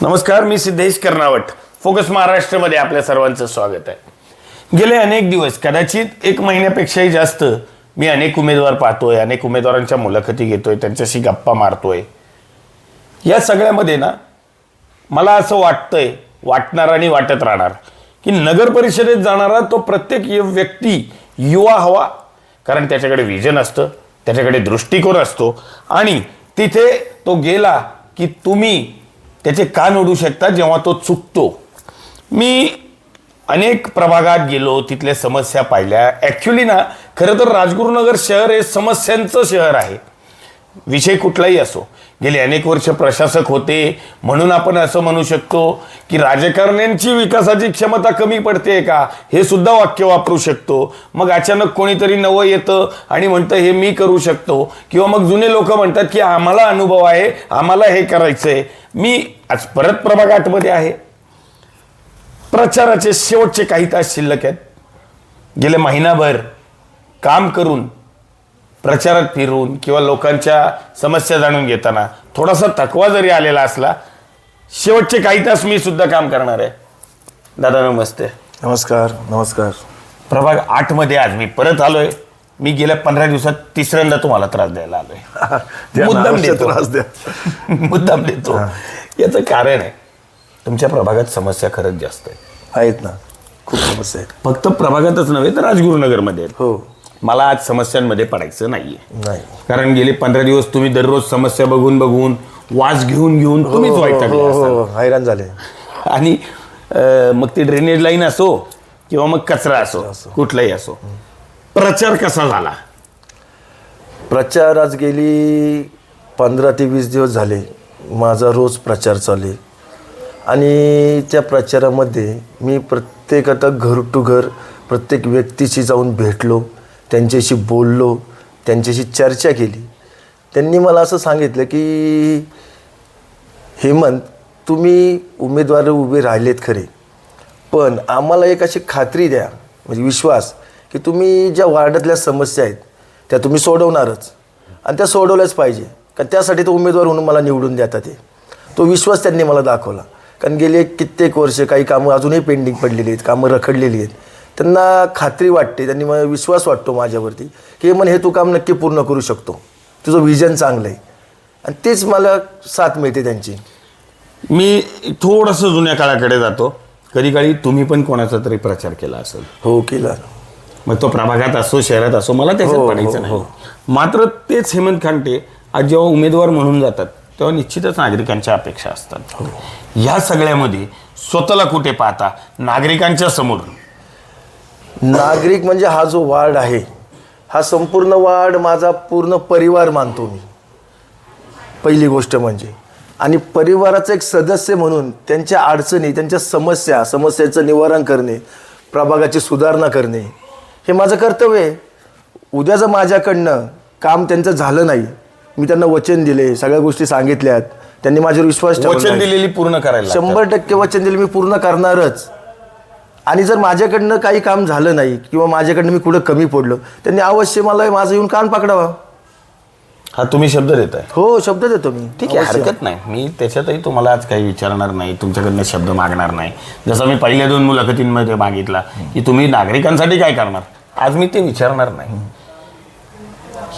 नमस्कार, मी सिद्धेश कर्नावट. फोकस महाराष्ट्रामध्ये आपल्या सर्वांचं स्वागत आहे. गेले अनेक दिवस, कदाचित एक महिन्यापेक्षाही जास्त, मी अनेक उमेदवार पाहतोय, अनेक उमेदवारांच्या मुलाखती घेतोय, त्यांच्याशी गप्पा मारतोय. या सगळ्यामध्ये ना मला असं वाटणार आणि वाटत राहणार की नगर परिषदेत जाणारा तो प्रत्येक व्यक्ती युवा हवा, कारण त्याच्याकडे विजन असतं, त्याच्याकडे दृष्टिकोन असतो आणि तिथे तो गेला की तुम्ही त्याचे कान ओढू शकता जेव्हा तो चुकतो. मी अनेक प्रभागात गेलो, तिथल्या समस्या पाहिल्या. ॲक्च्युली ना खरं तर राजगुरुनगर शहर हे समस्यांचं शहर आहे. विषय कुठलाही असो, गेले अनेक वर्ष प्रशासक होते म्हणून आपण असं म्हणू शकतो की राजकारण्यांची विकासाची क्षमता कमी पडते का, हे सुद्धा वाक्य वापरू शकतो. मग अचानक कोणीतरी नवं येतं आणि म्हणतं हे मी करू शकतो, किंवा मग जुने लोक म्हणतात की आम्हाला अनुभव आहे, आम्हाला हे करायचंय. मी आज परत प्रभाग 8 मध्ये आहे. प्रचाराचे शेवटचे काही तास शिल्लक आहेत. गेले महिनाभर काम करून, प्रचारात फिरून किंवा लोकांच्या समस्या जाणून घेताना थोडासा थकवा जरी आलेला असला, शेवटचे काही तास मी सुद्धा काम करणार आहे. दादा नमस्ते. नमस्कार. नमस्कार. प्रभाग 8 मध्ये आज मी परत आलोय. मी गेल्या 15 दिवसात तिसऱ्यांदा तुम्हाला त्रास द्यायला आलोय. मुद्दाम देतो, मुद्दाम देतो. याचं कारण आहे, तुमच्या प्रभागात समस्या खरंच जास्त आहेत ना, खूप समस्या आहेत. फक्त प्रभागातच नव्हे तर राजगुरुनगरमध्ये. हो, मला आज समस्यांमध्ये पडायचं नाहीये. नाही, कारण गेले 15 दिवस तुम्ही दररोज समस्या बघून बघून, वास घेऊन घेऊन तुम्हीच वैतागले असाल. हैराण झाले. आणि मग ती ड्रेनेज लाईन असो किंवा मग कचरा असो, कुठलाही असो. प्रचार कसा झाला? प्रचार आज गेली 15 ते 20 दिवस झाले माझा रोज प्रचार चालू आहे. आणि त्या प्रचारामध्ये मी प्रत्येक आता घर टू घर प्रत्येक व्यक्तीशी जाऊन भेटलो, त्यांच्याशी बोललो, त्यांच्याशी चर्चा केली. त्यांनी मला असं सांगितलं की हेमंत, तुम्ही उमेदवार उभे राहिलेत खरे, पण आम्हाला एक अशी खात्री द्या, म्हणजे विश्वास, की तुम्ही ज्या वार्डातल्या समस्या आहेत त्या तुम्ही सोडवणारच आणि त्या सोडवल्याच पाहिजे. कारण त्यासाठी तो उमेदवार म्हणून मला निवडून देतात. तो विश्वास त्यांनी मला दाखवला. कारण गेले कित्येक वर्ष काही कामं अजूनही पेंडिंग पडलेली आहेत, कामं रखडलेली आहेत. त्यांना खात्री वाटते, त्यांनी मला विश्वास वाटतो माझ्यावरती की हे तू काम नक्की पूर्ण करू शकतो, तुझं विजन चांगलं आहे. आणि तेच मला साथ मिळते त्यांची. मी थोडंसं जुन्या काळाकडे जातो. कधी काळी तुम्ही पण कोणाचा तरी प्रचार केला असेल. हो, केला. मग तो प्रभागात असो, शहरात असो, मला त्याच्यात पडायचं नाही. मात्र तेच हेमंत खांटे आज जेव्हा उमेदवार म्हणून जातात तेव्हा निश्चितच नागरिकांच्या अपेक्षा असतात. या सगळ्यामध्ये स्वतःला कुठे पाहता नागरिकांच्या समोर? नागरिक म्हणजे हा जो वार्ड आहे, हा संपूर्ण वार्ड माझा पूर्ण परिवार मानतो मी, पहिली गोष्ट म्हणजे. आणि परिवाराचा एक सदस्य म्हणून त्यांच्या अडचणी, त्यांच्या समस्याचं निवारण करणे, प्रभागाची सुधारणा करणे हे माझं कर्तव्य आहे. उद्या जर माझ्याकडनं काम त्यांचं झालं नाही, मी त्यांना वचन दिले, सगळ्या गोष्टी सांगितल्यात, त्यांनी माझ्यावर विश्वास ठेवला, वचन दिलेली पूर्ण करायला 100% वचन दिले, मी पूर्ण करणारच. आणि जर माझ्याकडनं काही काम झालं नाही किंवा माझ्याकडनं मी कुठं कमी पडलो, त्यांनी अवश्य मला माझं येऊन कान पकडावा. हा तुम्ही शब्द देताय? हो, शब्द देतो मी. ठीक आहे, हरकत नाही. मी त्याच्यातही तुम्हाला आज काही विचारणार नाही, तुमच्याकडनं शब्द मागणार नाही. जसं मी पहिल्या 2 मुलाखतींमध्ये मागितला की तुम्ही नागरिकांसाठी काय करणार, आज मी ते विचारणार नाही.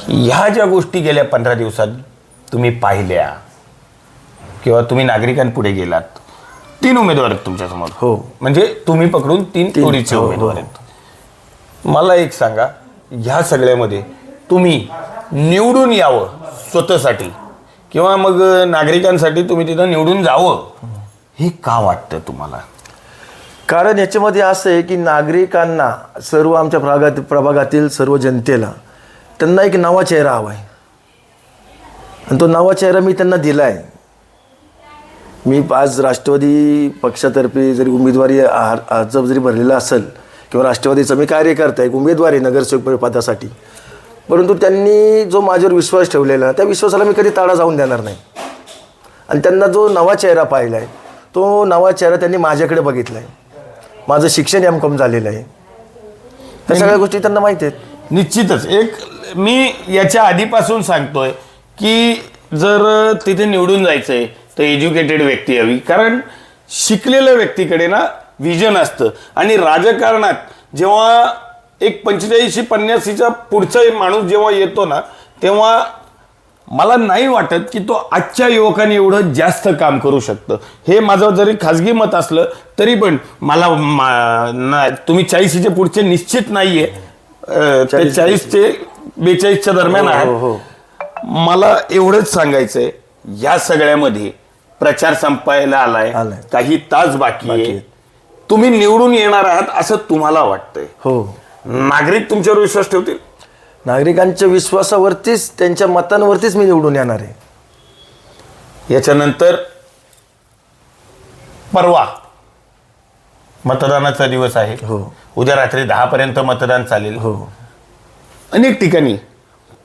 ह्या ज्या गोष्टी गेल्या 15 दिवसात तुम्ही पाहिल्या किंवा तुम्ही नागरिकांपुढे गेलात, 3 उमेदवार आहेत तुमच्यासमोर. हो, म्हणजे तुम्ही पकडून 3 तोडीचे उमेदवार आहेत. मला एक सांगा, ह्या सगळ्यामध्ये तुम्ही निवडून यावं स्वतःसाठी किंवा मग नागरिकांसाठी तुम्ही तिथं निवडून जावं, हे का वाटतं तुम्हाला? कारण याच्यामध्ये असं आहे की नागरिकांना, सर्व आमच्या प्रभागातील सर्व जनतेला, त्यांना एक नवा चेहरा हवा आहे. आणि तो नवा चेहरा मी त्यांना दिला आहे. मी आज राष्ट्रवादी पक्षातर्फे जरी उमेदवारी अर्ज जरी भरलेला असेल किंवा राष्ट्रवादीचा मी कार्यकर्ता आहे, उमेदवार आहे नगरसेवक पदासाठी, परंतु त्यांनी जो माझ्यावर विश्वास ठेवलेला, त्या विश्वासाला मी कधी ताडा जाऊन देणार नाही. आणि त्यांना जो नवा चेहरा पाहिला आहे, तो नवा चेहरा त्यांनी माझ्याकडे बघितला आहे. माझं शिक्षण M.Com झालेलं आहे, त्या सगळ्या गोष्टी त्यांना माहिती आहेत. निश्चितच. एक मी याच्या आधीपासून सांगतोय की जर तिथे निवडून जायचंय तर एज्युकेटेड व्यक्ती हवी, कारण शिकलेल्या व्यक्तीकडे ना विजन असतं. आणि राजकारणात जेव्हा एक 45-50च्या पुढचा माणूस जेव्हा येतो ना, तेव्हा मला नाही वाटत की तो आजच्या युवकांनी एवढं जास्त काम करू शकतं. हे माझं जरी खाजगी मत असलं तरी पण मला तुम्ही 40च्या पुढचे निश्चित नाहीये, 40 ते 42च्या दरम्यान आहे. मला एवढंच सांगायचंय, या सगळ्यामध्ये प्रचार संपायला आलाय, काही तास बाकी आहे. तुम्ही निवडून येणार आहात असं तुम्हाला वाटतंय? हो. नागरिक तुमच्यावर विश्वास ठेवतील? नागरिकांच्या विश्वासावरतीच, त्यांच्या मतांवरतीच मी निवडून येणार आहे. याच्यानंतर परवा मतदानाचा दिवस आहे. हो. उद्या रात्री 10 पर्यंत मतदान चालेल. हो. अनेक ठिकाणी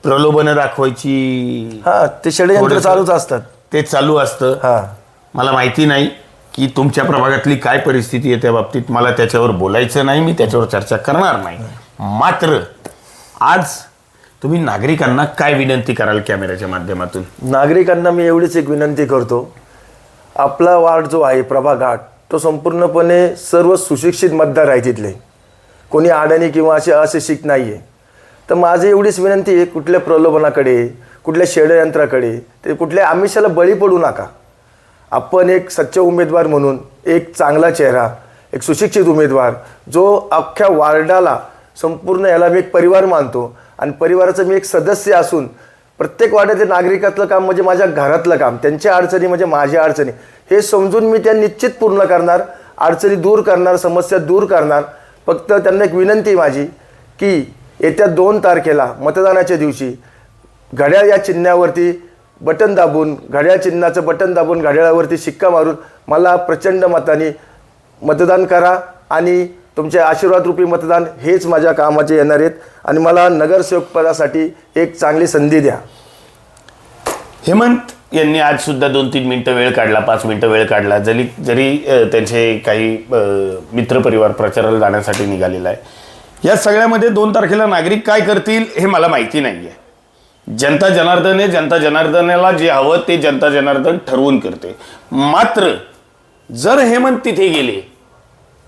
प्रलोभनं दाखवायची ते षडयंत्र चालूच असतात, ते चालू असतं. मला माहिती नाही की तुमच्या प्रभागातली काय परिस्थिती आहे त्या बाबतीत, मला त्याच्यावर बोलायचं नाही, मी त्याच्यावर चर्चा करणार नाही. मात्र आज तुम्ही नागरिकांना काय विनंती कराल कॅमेऱ्याच्या माध्यमातून? नागरिकांना मी एवढीच एक विनंती करतो, आपला वार्ड जो आहे प्रभाग 8, तो संपूर्णपणे सर्व सुशिक्षित मतदार आहे तिथले, कोणी अडाणी किंवा असे अशिक्षित नाही आहे. तर माझी एवढीच विनंती आहे, कुठल्या प्रलोभनाकडे, कुठल्या षडयंत्राकडे, ते कुठल्या आमिषाला बळी पडू नका. आपण एक सच्चा उमेदवार म्हणून, एक चांगला चेहरा, एक सुशिक्षित उमेदवार, जो अख्ख्या वार्डाला, संपूर्ण याला मी एक परिवार मानतो आणि परिवाराचं मी एक सदस्य असून प्रत्येक वाड्यातल्या नागरिकातलं काम म्हणजे माझ्या घरातलं काम, त्यांच्या अडचणी म्हणजे माझ्या अडचणी, हे समजून मी त्या निश्चित पूर्ण करणार, अडचणी दूर करणार, समस्या दूर करणार. फक्त त्यांना एक विनंती माझी की येत्या 2 तारखेला मतदानाच्या दिवशी घड्याळ या चिन्हावरती बटन दाबून, घड्याळ चिन्हाचं बटन दाबून घड्याळावरती शिक्का मारून मला प्रचंड मताने मतदान करा आणि तुमचे आशीर्वाद रूपी मतदान हेच माझ्या कामाचे येणार आहेत आणि मला नगरसेवक पदासाठी एक चांगली संधी द्या. हेमंत यांनी आज सुद्धा 2-3 मिनिटं वेळ काढला, 5 मिनिटं वेळ काढला, जरी त्यांचे काही मित्रपरिवार प्रचाराला जाण्यासाठी निघालेला आहे. या सगळ्यामध्ये 2 तारखेला नागरिक काय करतील हे मला माहिती नाही आहे. जनता जनार्दन आहे, जनता जनार्दनाला जे हवं ते जनता जनार्दन ठरवून करते. मात्र जर हेमंत तिथे गेले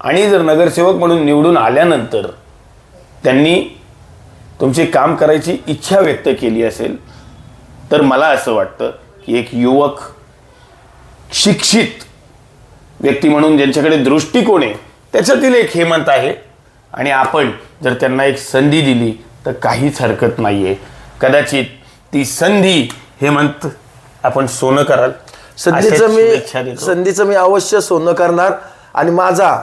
आणि जर नगरसेवक म्हणून निवडून आल्यानंतर त्यांनी तुमचे काम करायची इच्छा व्यक्त केली असेल, तर मला असं वाटतं की एक युवक, शिक्षित व्यक्ती म्हणून ज्यांच्याकडे दृष्टिकोन आहे, त्याच्यातील एक हेमंत आहे. आणि आपण जर त्यांना एक संधी दिली तर काहीच हरकत नाही आहे. कदाचित ती संधी हेमंत आपण सोनं कराल. संधीचं मी अवश्य सोनं करणार आणि माझा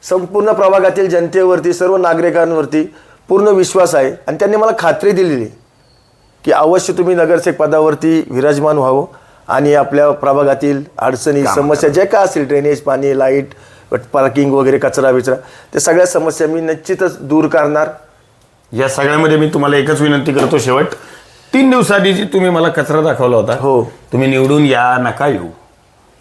संपूर्ण प्रभागातील जनतेवरती, सर्व नागरिकांवरती पूर्ण विश्वास आहे आणि त्यांनी मला खात्री दिलेली की अवश्य तुम्ही नगरसेवक पदावरती विराजमान व्हावं आणि आपल्या प्रभागातील अडचणी, समस्या ज्या काय असतील, ड्रेनेज, पाणी, लाईट, पार्किंग वगैरे, कचरा बिचरा, ते सगळ्या समस्या मी निश्चितच दूर करणार. या सगळ्यामध्ये मी तुम्हाला एकच विनंती करतो, शेवट 3 दिवसाआधी जी तुम्ही मला कचरा दाखवला होता, हो, तुम्ही निवडून या नका येऊ,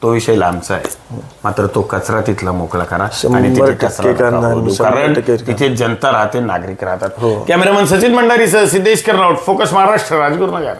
तो विषय लांबचा आहे. मात्र तो कचरा तिथला मोकळा करा आणि तिथे कचरा दाखवू. कारण तिथे जनता राहते, नागरिक राहतात. कॅमेरामन सचिन भंडारीसह सिद्धेश कर्नावट, फोकस महाराष्ट्र, राजगुरुनगर.